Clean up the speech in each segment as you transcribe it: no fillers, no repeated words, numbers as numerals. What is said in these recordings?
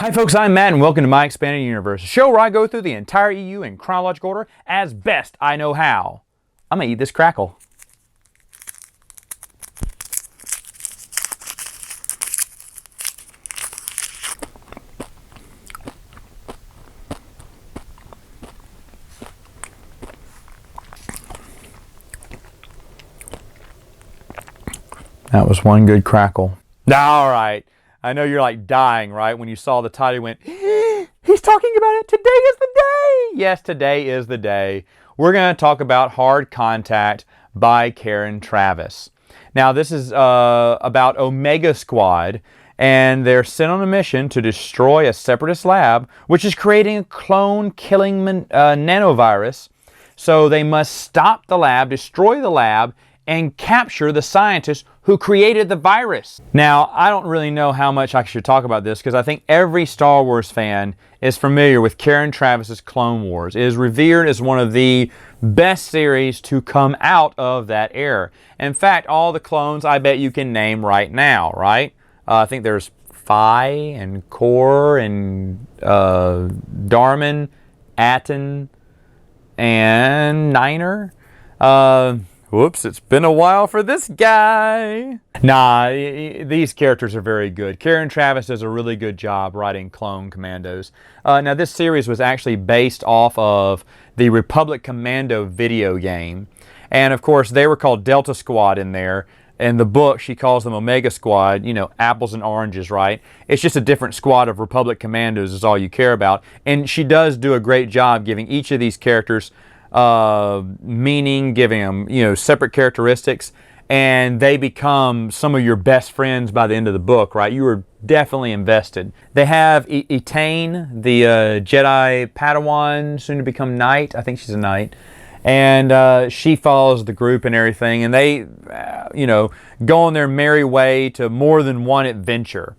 Hi folks, I'm Matt and welcome to My Expanded Universe, a show where I go through the entire EU in chronological order as best I know how. I'm gonna eat this crackle. That was one good crackle. All right. I know you're like dying, right? When you saw the title, you went, he's talking about it. Today is the day. Yes, today is the day. We're going to talk about Hard Contact by Karen Traviss. Now, this is about Omega Squad, and they're sent on a mission to destroy a separatist lab, which is creating a clone-killing nanovirus. So they must stop the lab, destroy the lab, and capture the scientists who created the virus. Now, I don't really know how much I should talk about this because I think every Star Wars fan is familiar with Karen Traviss's Clone Wars. It is revered as one of the best series to come out of that era. In fact, all the clones I bet you can name right now, right? I think there's Phi and Kor and Darman, Atton, and Niner. Whoops, it's been a while for this guy. Nah, these characters are very good. Karen Traviss does a really good job writing Clone Commandos. Now, this series was actually based off of the Republic Commando video game. And, of course, they were called Delta Squad in there. In the book, she calls them Omega Squad, you know, apples and oranges, right? It's just a different squad of Republic Commandos is all you care about. And she does do a great job giving each of these characters meaning, giving them, you know, separate characteristics, and they become some of your best friends by the end of the book, right? You are definitely invested. They have Etain, the Jedi Padawan, soon to become Knight. I think she's a Knight. And she follows the group and everything, and they, you know, go on their merry way to more than one adventure.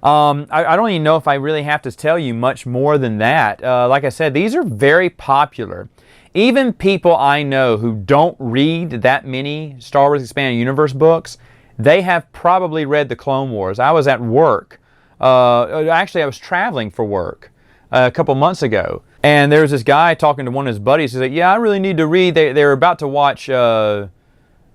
I don't even know if I really have to tell you much more than that. Like I said, these are very popular. Even people I know who don't read that many Star Wars Expanded Universe books, they have probably read the Clone Wars. I was at work. Actually, I was traveling for work a couple months ago. And there was this guy talking to one of his buddies. He's like, yeah, I really need to read. They're about to watch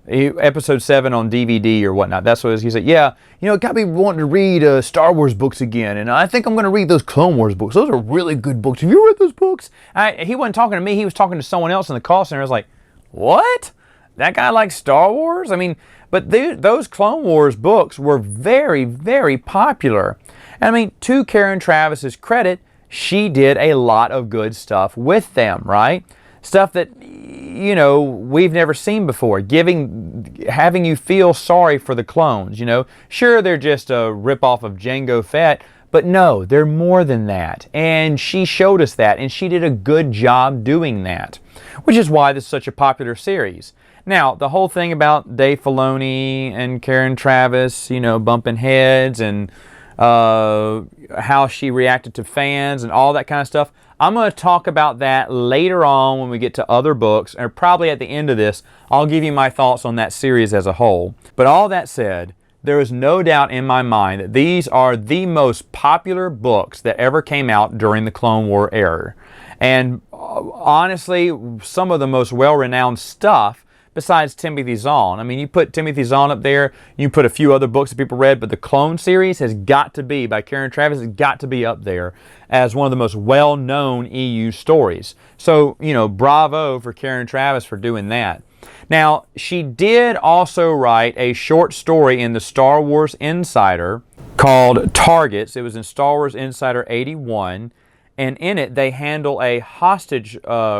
Episode 7 on DVD or whatnot. That's what it is. He said, yeah, you know, got me wanting to read Star Wars books again, and I think I'm going to read those Clone Wars books. Those are really good books. Have you read those books? He wasn't talking to me. He was talking to someone else in the call center. I was like, what? That guy likes Star Wars? I mean, but those Clone Wars books were very, very popular. And I mean, to Karen Traviss's credit, she did a lot of good stuff with them, right? Stuff that, you know, we've never seen before. Having you feel sorry for the clones, you know. Sure, they're just a ripoff of Jango Fett, but no, they're more than that. And she showed us that, and she did a good job doing that, which is why this is such a popular series. Now, the whole thing about Dave Filoni and Karen Traviss, you know, bumping heads and how she reacted to fans and all that kind of stuff, I'm going to talk about that later on when we get to other books, or probably at the end of this, I'll give you my thoughts on that series as a whole. But all that said, there is no doubt in my mind that these are the most popular books that ever came out during the Clone War era. And honestly, some of the most well-renowned stuff besides Timothy Zahn. I mean, you put Timothy Zahn up there, you put a few other books that people read, but the Clone series has got to be, by Karen Traviss, has got to be up there as one of the most well-known EU stories. So, you know, bravo for Karen Traviss for doing that. Now, she did also write a short story in the Star Wars Insider called Targets. It was in Star Wars Insider 81, and in it they handle a hostage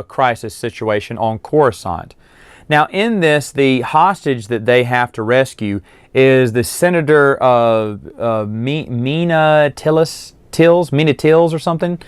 crisis situation on Coruscant. Now, in this, the hostage that they have to rescue is the Senator Mina Tills or something.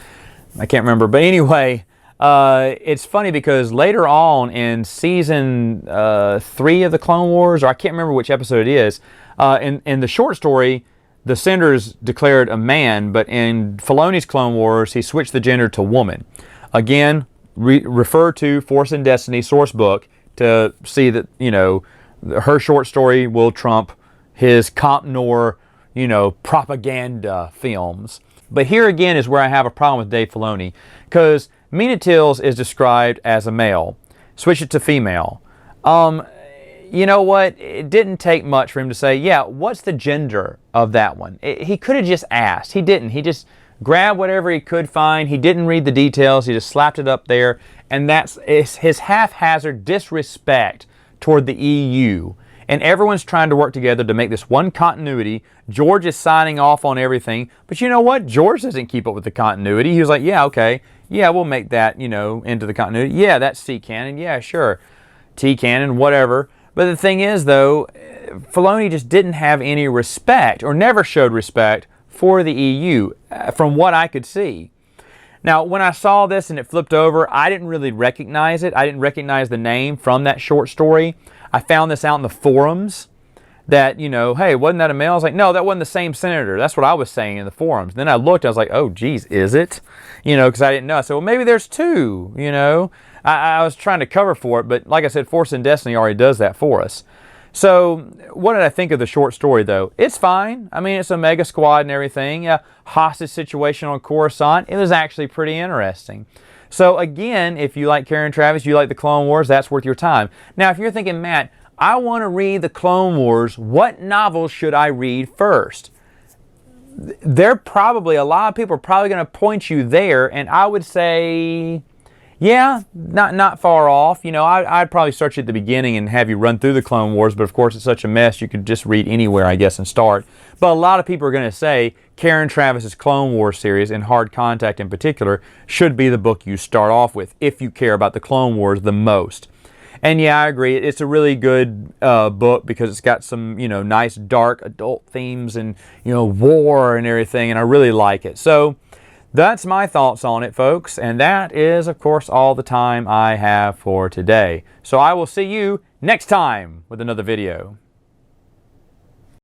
I can't remember. But anyway, it's funny because later on in season 3 of the Clone Wars, or I can't remember which episode it is, in the short story, the Senator is declared a man, but in Filoni's Clone Wars, he switched the gender to woman. Again, refer to Force and Destiny source book to see that, you know, her short story will trump his Comp Noir, you know, propaganda films. But here again is where I have a problem with Dave Filoni, because Mina Tills is described as a male. Switch it to female. You know what? It didn't take much for him to say, yeah, what's the gender of that one? He could have just asked. He didn't. He just grabbed whatever he could find. He didn't read the details. He just slapped it up there. And that's his haphazard disrespect toward the EU. And everyone's trying to work together to make this one continuity. George is signing off on everything. But you know what? George doesn't keep up with the continuity. He was like, yeah, okay. Yeah, we'll make that, you know, into the continuity. Yeah, that's C canon. Yeah, sure. T canon, whatever. But the thing is, though, Filoni just didn't have any respect, or never showed respect, for the EU, from what I could see. Now, when I saw this and it flipped over, I didn't really recognize it. I didn't recognize the name from that short story. I found this out in the forums that, you know, hey, wasn't that a male? I was like, no, that wasn't the same senator. That's what I was saying in the forums. Then I looked, I was like, oh, geez, is it? You know, because I didn't know. I said, well, maybe there's two, you know. I was trying to cover for it, but like I said, Force and Destiny already does that for us. So, what did I think of the short story, though? It's fine. I mean, it's a mega squad and everything. A hostage situation on Coruscant. It was actually pretty interesting. So, again, if you like Karen Traviss, you like the Clone Wars, that's worth your time. Now, if you're thinking, Matt, I want to read the Clone Wars, what novels should I read first? A lot of people are probably going to point you there, and I would say, yeah, not far off. You know, I'd probably start you at the beginning and have you run through the Clone Wars, but of course it's such a mess you could just read anywhere, I guess, and start. But a lot of people are going to say Karen Traviss's Clone Wars series, and Hard Contact in particular, should be the book you start off with if you care about the Clone Wars the most. And yeah, I agree. It's a really good book because it's got some, you know, nice dark adult themes and, you know, war and everything, and I really like it. So that's my thoughts on it, folks, and that is, of course, all the time I have for today. So I will see you next time with another video.